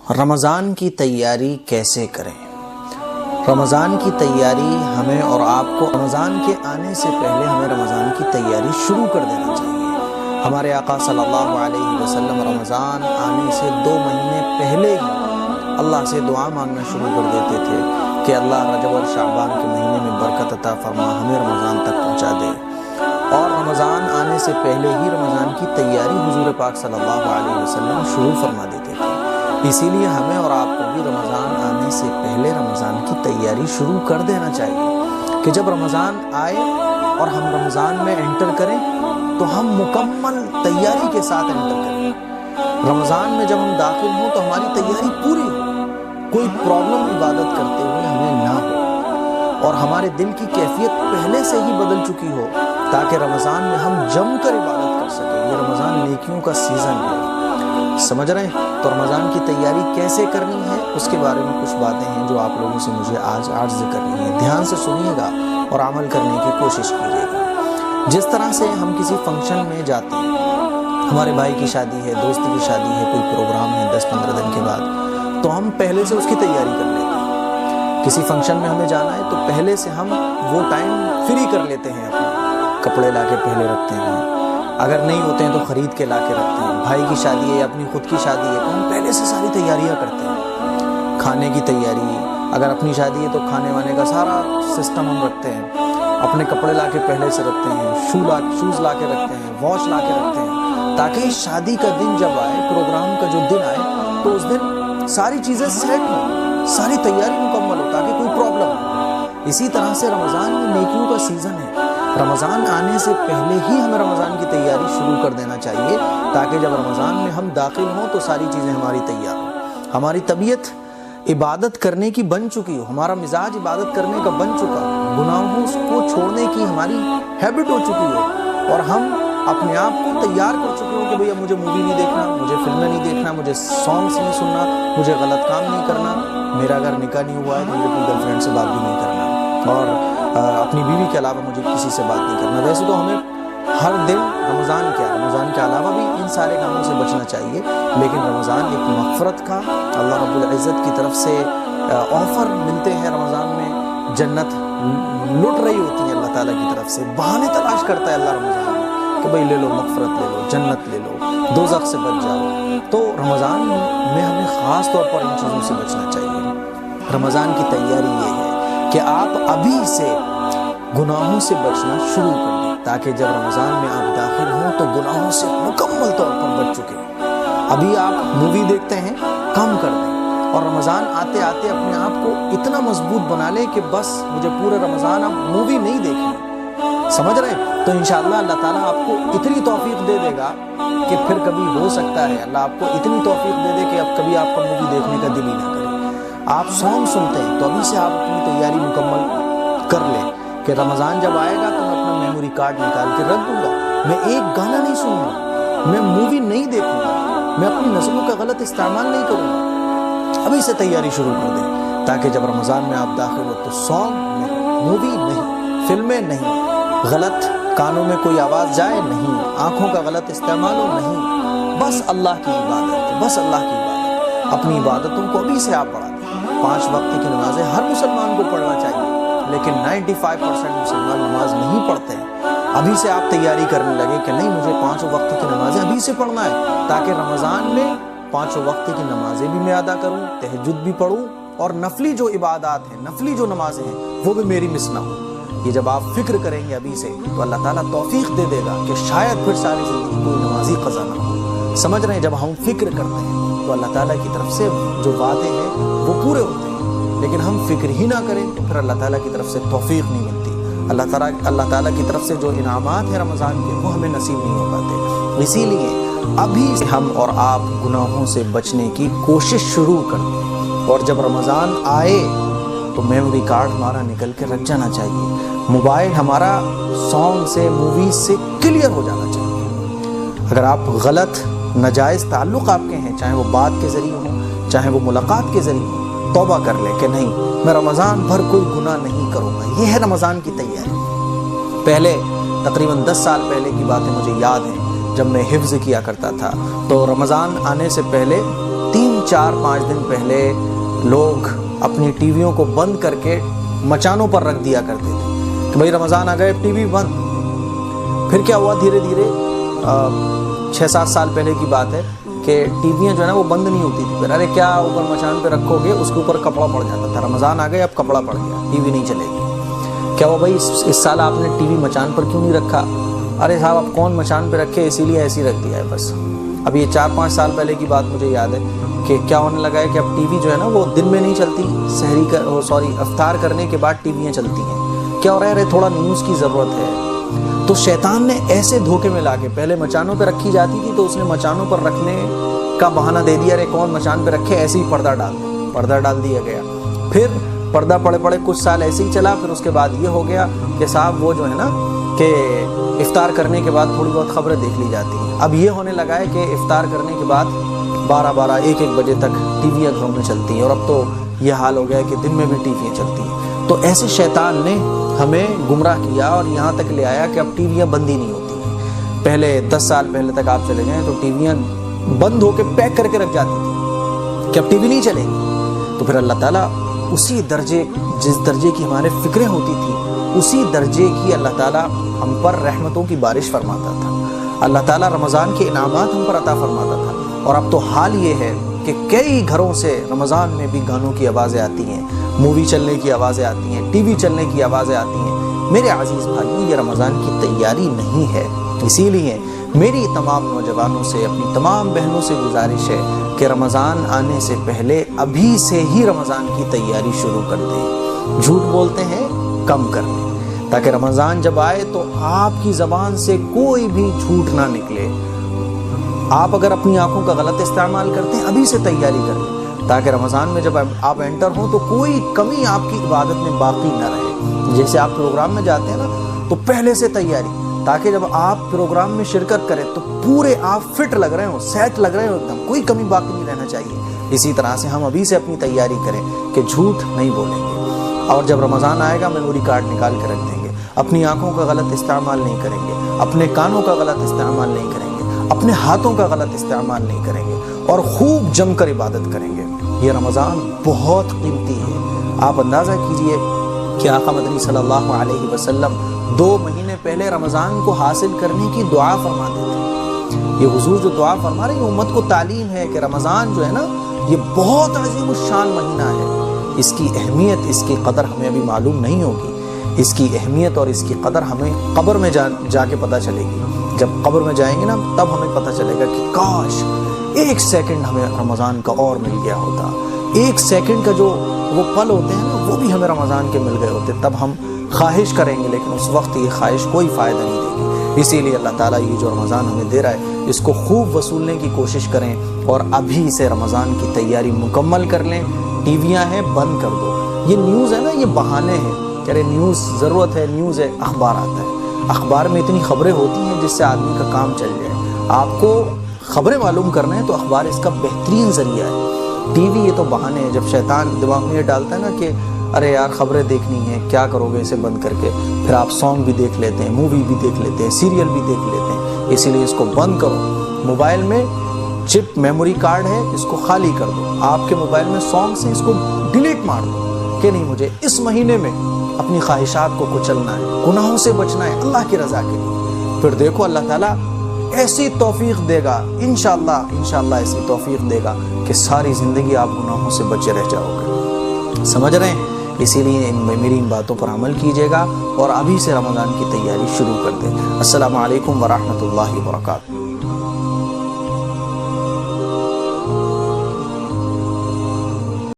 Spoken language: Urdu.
رمضان کی تیاری کیسے کریں؟ رمضان کی تیاری ہمیں اور آپ کو رمضان کے آنے سے پہلے ہمیں رمضان کی تیاری شروع کر دینا چاہیے۔ ہمارے آقا صلی اللہ علیہ وسلم رمضان آنے سے 2 مہینے پہلے ہی اللہ سے دعا مانگنا شروع کر دیتے تھے کہ اللہ رجب اور شعبان کے مہینے میں برکت عطا فرما، ہمیں رمضان تک پہنچا دے۔ اور رمضان آنے سے پہلے ہی رمضان کی تیاری حضور پاک صلی اللہ علیہ وسلم شروع فرما دیتے تھے۔ اسی لیے ہمیں اور آپ کو بھی رمضان آنے سے پہلے رمضان کی تیاری شروع کر دینا چاہیے کہ جب رمضان آئے اور ہم رمضان میں انٹر کریں تو ہم مکمل تیاری کے ساتھ انٹر کریں۔ رمضان میں جب ہم داخل ہوں تو ہماری تیاری پوری ہو، کوئی پرابلم عبادت کرتے ہوئے ہمیں نہ ہو اور ہمارے دل کی کیفیت پہلے سے ہی بدل چکی ہو تاکہ رمضان میں ہم جم کر عبادت کر سکیں۔ یہ رمضان نیکیوں کا سیزن ہے، سمجھ رہے ہیں؟ تو رمضان کی تیاری کیسے کرنی ہے اس کے بارے میں کچھ باتیں ہیں جو آپ لوگوں سے مجھے آج عرض کرنی ہے۔ دھیان سے سنیے گا اور عمل کرنے کی کوشش کیجیے گا۔ جس طرح سے ہم کسی فنکشن میں جاتے ہیں، ہمارے بھائی کی شادی ہے، دوستی کی شادی ہے، کوئی پروگرام ہے 10-15 دن کے بعد، تو ہم پہلے سے اس کی تیاری کر لیتے ہیں۔ کسی فنکشن میں ہمیں جانا ہے تو پہلے سے ہم وہ ٹائم فری کر لیتے ہیں، اپنے کپڑے لا کے پہلے رکھتے ہیں، اگر نہیں ہوتے ہیں تو خرید کے لا کے رکھتے ہیں۔ بھائی کی شادی ہے یا اپنی خود کی شادی ہے تو ہم پہلے سے ساری تیاریاں کرتے ہیں۔ کھانے کی تیاری، اگر اپنی شادی ہے تو کھانے وانے کا سارا سسٹم ہم رکھتے ہیں، اپنے کپڑے لا کے پہلے سے رکھتے ہیں، شوز لا کے رکھتے ہیں، واچ لا کے رکھتے ہیں، تاکہ شادی کا دن جب آئے، پروگرام کا جو دن آئے تو اس دن ساری چیزیں سیٹ ہوں، ساری تیاری مکمل ہو تاکہ کوئی پرابلم ہو۔ اسی طرح سے رمضان میں نیکیوں کا سیزن ہے۔ رمضان آنے سے پہلے ہی ہمیں رمضان کی تیاری شروع کر دینا چاہیے تاکہ جب رمضان میں ہم داخل ہوں تو ساری چیزیں ہماری تیار ہوں، ہماری طبیعت عبادت کرنے کی بن چکی ہو، ہمارا مزاج عبادت کرنے کا بن چکا ہو، گناہوں کو چھوڑنے کی ہماری ہیبٹ ہو چکی ہو اور ہم اپنے آپ کو تیار کر چکے ہو کہ بھئی اب مجھے مووی نہیں دیکھنا، مجھے فلمیں نہیں دیکھنا، مجھے سانگس نہیں سننا، مجھے غلط کام نہیں کرنا، میرا اگر نکاح نہیں ہوا ہے تو مجھے اپنی گرل فرینڈ سے بات بھی نہیں کرنا اور اپنی بیوی کے علاوہ مجھے کسی سے بات نہیں کرنا۔ ویسے تو ہمیں ہر دن رمضان کے علاوہ بھی ان سارے کاموں سے بچنا چاہیے، لیکن رمضان ایک مغفرت کا اللہ رب العزت کی طرف سے آفر ملتے ہیں۔ رمضان میں جنت لٹ رہی ہوتی ہے اللہ تعالیٰ کی طرف سے، بہانے تلاش کرتا ہے اللہ رمضان میں کہ بھئی لے لو مغفرت، لے لو جنت، لے لو دوزخ سے بچ جاؤ۔ تو رمضان میں ہمیں خاص طور پر ان چیزوں سے بچنا چاہیے۔ رمضان کی تیاری یہ ہے کہ آپ ابھی سے گناہوں سے بچنا شروع کر دیں تاکہ جب رمضان میں آپ داخل ہوں تو گناہوں سے مکمل طور پر بچ چکے ہیں۔ ابھی آپ مووی دیکھتے ہیں، کم کر دیں اور رمضان آتے آتے اپنے آپ کو اتنا مضبوط بنا لیں کہ بس مجھے پورے رمضان اب مووی نہیں دیکھنی، سمجھ رہے ہیں؟ تو انشاءاللہ اللہ تعالیٰ آپ کو اتنی توفیق دے دے گا کہ پھر کبھی ہو سکتا ہے اللہ آپ کو اتنی توفیق دے دے کہ اب کبھی آپ کا مووی دیکھنے کا دل ہی نہ کرے۔ آپ سانگ سنتے ہیں تو ابھی سے آپ اپنی تیاری مکمل کر لیں کہ رمضان جب آئے گا تو میں اپنا میموری کارڈ نکال کے رکھ دوں گا، میں ایک گانا نہیں سنوں گا، میں مووی نہیں دیکھوں گا، میں اپنی نظروں کا غلط استعمال نہیں کروں گا۔ ابھی سے تیاری شروع کر دیں تاکہ جب رمضان میں آپ داخل ہو تو سانگ نہیں، مووی نہیں، فلمیں نہیں، غلط کانوں میں کوئی آواز جائے نہیں، آنکھوں کا غلط استعمال ہو نہیں، بس اللہ کی عبادت، بس اللہ کی عبادت۔ اپنی عبادتوں کو ابھی سے آپ بڑھا دیں۔ 5 وقت کی نمازیں ہر مسلمان کو پڑھنا چاہیے، لیکن 95% مسلمان نماز نہیں پڑھتے ہیں۔ ابھی سے آپ تیاری کرنے لگے کہ نہیں مجھے 5 وقت کی نمازیں ابھی سے پڑھنا ہے تاکہ رمضان میں 5 وقت کی نمازیں بھی میں ادا کروں، تہجد بھی پڑھوں اور نفلی جو عبادات ہیں، نفلی جو نمازیں ہیں وہ بھی میری مس نہ ہو۔ یہ جب آپ فکر کریں گے ابھی سے تو اللہ تعالیٰ توفیق دے دے گا کہ شاید پھر ساری زندگی کوئی نمازی قضا نہ ہو۔ سمجھ رہے ہیں؟ جب ہم فکر کرتے ہیں تو اللہ تعالیٰ کی طرف سے جو وعدے ہیں وہ پورے ہوتے ہیں، لیکن ہم فکر ہی نہ کریں تو پھر اللہ تعالیٰ کی طرف سے توفیق نہیں ملتی۔ اللہ تعالیٰ کی طرف سے جو انعامات ہیں رمضان کے وہ ہمیں نصیب نہیں ہو پاتے۔ اسی لیے ابھی سے ہم اور آپ گناہوں سے بچنے کی کوشش شروع کر دیں اور جب رمضان آئے تو میموری کارڈ ہمارا نکل کے رکھ جانا چاہیے، موبائل ہمارا سانگ سے، موویز سے کلیئر ہو جانا چاہیے۔ اگر آپ غلط ناجائز تعلق آپ کے ہیں، چاہے وہ بات کے ذریعے ہوں، چاہے وہ ملاقات کے ذریعے ہوں، توبہ کر لیں کہ نہیں میں رمضان بھر کوئی گناہ نہیں کروں گا۔ یہ ہے رمضان کی تیاری۔ پہلے تقریباً 10 سال پہلے کی باتیں مجھے یاد ہیں، جب میں حفظ کیا کرتا تھا تو رمضان آنے سے پہلے 3, 4, 5 دن پہلے لوگ اپنی ٹی ویوں کو بند کر کے مچانوں پر رکھ دیا کرتے تھے کہ بھائی رمضان آ گئے ٹی وی بند. پھر کیا ہوا دھیرے دھیرے 6-7 سال پہلے کی بات ہے کہ ٹی ویاں جو ہے نا وہ بند نہیں ہوتی تھی. پھر ارے کیا اوپر مچان پہ رکھو گے, اس کے اوپر کپڑا پڑ جاتا تھا. رمضان آ گئے اب کپڑا پڑ گیا, ٹی وی نہیں چلے گی. کیا ہوا بھائی اس سال آپ نے ٹی وی مچان پر کیوں نہیں رکھا؟ ارے صاحب اب کون مچان پہ رکھے, اسی لیے ایسی رکھ دیا ہے بس. اب یہ 4-5 سال پہلے کی بات مجھے یاد ہے کہ کیا ہونے لگا ہے کہ اب ٹی وی جو ہے نا وہ دن میں نہیں چلتی, افطار کرنے کے بعد ٹی ویاں چلتی ہیں. کیا ہو رہا ہے, تھوڑا نیوز کی ضرورت ہے. تو شیطان نے ایسے دھوکے میں لا کے, پہلے مچانوں پہ رکھی جاتی تھی تو اس نے مچانوں پر رکھنے کا بہانہ دے دیا, ارے کون مچان پہ رکھے, ایسے ہی پردہ ڈال دیا گیا. پھر پردہ پڑے کچھ سال ایسے ہی چلا. پھر اس کے بعد یہ ہو گیا کہ صاحب وہ جو ہے نا کہ افطار کرنے کے بعد تھوڑی بہت خبریں دیکھ لی جاتی ہیں. اب یہ ہونے لگا ہے کہ افطار کرنے کے بعد 12-12, 1-1 بجے تک ٹی ویاں گھروں میں چلتی ہیں. اور اب تو یہ حال ہو گیا ہے کہ دن میں بھی ٹی ویاں چلتی ہیں. تو ایسے شیطان نے ہمیں گمراہ کیا اور یہاں تک لے آیا کہ اب ٹی ویاں بند ہی نہیں ہوتی ہیں. پہلے 10 سال پہلے تک آپ چلے جائیں تو ٹی ویاں بند ہو کے پیک کر کے رکھ جاتی تھی کہ اب ٹی وی نہیں چلے گی. تو پھر اللہ تعالیٰ اسی درجے, جس درجے کی ہمارے فکریں ہوتی تھی, اسی درجے کی اللہ تعالیٰ ہم پر رحمتوں کی بارش فرماتا تھا. اللہ تعالیٰ رمضان کے انعامات ہم پر عطا فرماتا تھا. اور اب تو حال یہ ہے کہ کئی گھروں سے رمضان میں بھی گانوں کی آوازیں آتی ہیں, مووی چلنے کی آوازیں آتی ہیں, ٹی وی چلنے کی آوازیں آتی ہیں. میرے عزیز بھائیوں, یہ رمضان کی تیاری نہیں ہے. اسی لیے میری تمام نوجوانوں سے, اپنی تمام بہنوں سے گزارش ہے کہ رمضان آنے سے پہلے ابھی سے ہی رمضان کی تیاری شروع کر دیں. جھوٹ بولتے ہیں کم کر لیں, تاکہ رمضان جب آئے تو آپ کی زبان سے کوئی بھی جھوٹ نہ نکلے. آپ اگر اپنی آنکھوں کا غلط استعمال کرتے ہیں ابھی سے تیاری کر لیں, تاکہ رمضان میں جب آپ انٹر ہوں تو کوئی کمی آپ کی عبادت میں باقی نہ رہے. جیسے آپ پروگرام میں جاتے ہیں نا تو پہلے سے تیاری, تاکہ جب آپ پروگرام میں شرکت کریں تو پورے آپ فٹ لگ رہے ہوں, سیٹ لگ رہے ہوں, ایک دم کوئی کمی باقی نہیں رہنا چاہیے. اسی طرح سے ہم ابھی سے اپنی تیاری کریں کہ جھوٹ نہیں بولیں گے. اور جب رمضان آئے گا میموری کارڈ نکال کے رکھ دیں گے. اپنی آنکھوں کا غلط استعمال نہیں کریں گے, اپنے کانوں کا غلط استعمال نہیں کریں گے, اپنے ہاتھوں کا غلط استعمال نہیں کریں گے, اور خوب جم کر عبادت کریں گے. یہ رمضان بہت قیمتی ہے. آپ اندازہ کیجئے کہ آقا مدنی صلی اللہ علیہ وسلم 2 مہینے پہلے رمضان کو حاصل کرنے کی دعا فرماتے تھے. یہ حضور جو دعا فرما رہے ہیں امت کو تعلیم ہے کہ رمضان جو ہے نا یہ بہت عظیم الشان مہینہ ہے. اس کی اہمیت, اس کی قدر ہمیں ابھی معلوم نہیں ہوگی. اس کی اہمیت اور اس کی قدر ہمیں قبر میں جا کے پتہ چلے گی. جب قبر میں جائیں گے نا تب ہمیں پتہ چلے گا کہ کاش 1 سیکنڈ ہمیں رمضان کا اور مل گیا ہوتا. 1 سیکنڈ کا جو وہ پل ہوتے ہیں نا وہ بھی ہمیں رمضان کے مل گئے ہوتے. تب ہم خواہش کریں گے, لیکن اس وقت یہ خواہش کوئی فائدہ نہیں دے گی. اسی لیے اللہ تعالیٰ یہ جو رمضان ہمیں دے رہا ہے اس کو خوب وصولنے کی کوشش کریں, اور ابھی سے رمضان کی تیاری مکمل کر لیں. ٹی ویاں ہیں بند کر دو. یہ نیوز ہے نا یہ بہانے ہیں کہ ارے نیوز ضرورت ہے, نیوز ہے, اخبار آتا ہے. اخبار میں اتنی خبریں ہوتی ہیں جس سے آدمی کا کام چل جائے. آپ کو خبریں معلوم کرنا ہے تو اخبار اس کا بہترین ذریعہ ہے. ٹی وی یہ تو بہانے ہیں. جب شیطان دماغ میں یہ ڈالتا ہے نا کہ ارے یار خبریں دیکھنی ہیں, کیا کرو گے اسے بند کر کے, پھر آپ سانگ بھی دیکھ لیتے ہیں, مووی بھی دیکھ لیتے ہیں, سیریل بھی دیکھ لیتے ہیں. اسی لیے اس کو بند کرو. موبائل میں چپ میموری کارڈ ہے, اس کو خالی کر دو. آپ کے موبائل میں سانگ سے اس کو ڈیلیٹ مار دو کہ نہیں مجھے اس مہینے میں اپنی خواہشات کو کچلنا ہے, گناہوں سے بچنا ہے اللہ کی رضا کے لیے. پھر دیکھو اللہ تعالیٰ ایسی توفیق دے گا, انشاءاللہ ایسی توفیق دے گا کہ ساری زندگی آپ گناہوں سے بچے رہ جاؤ گے. سمجھ رہے ہیں؟ اسی لیے میری ان باتوں پر عمل کیجیے گا اور ابھی سے رمضان کی تیاری شروع کر دیں. السلام علیکم ورحمۃ اللہ وبرکاتہ.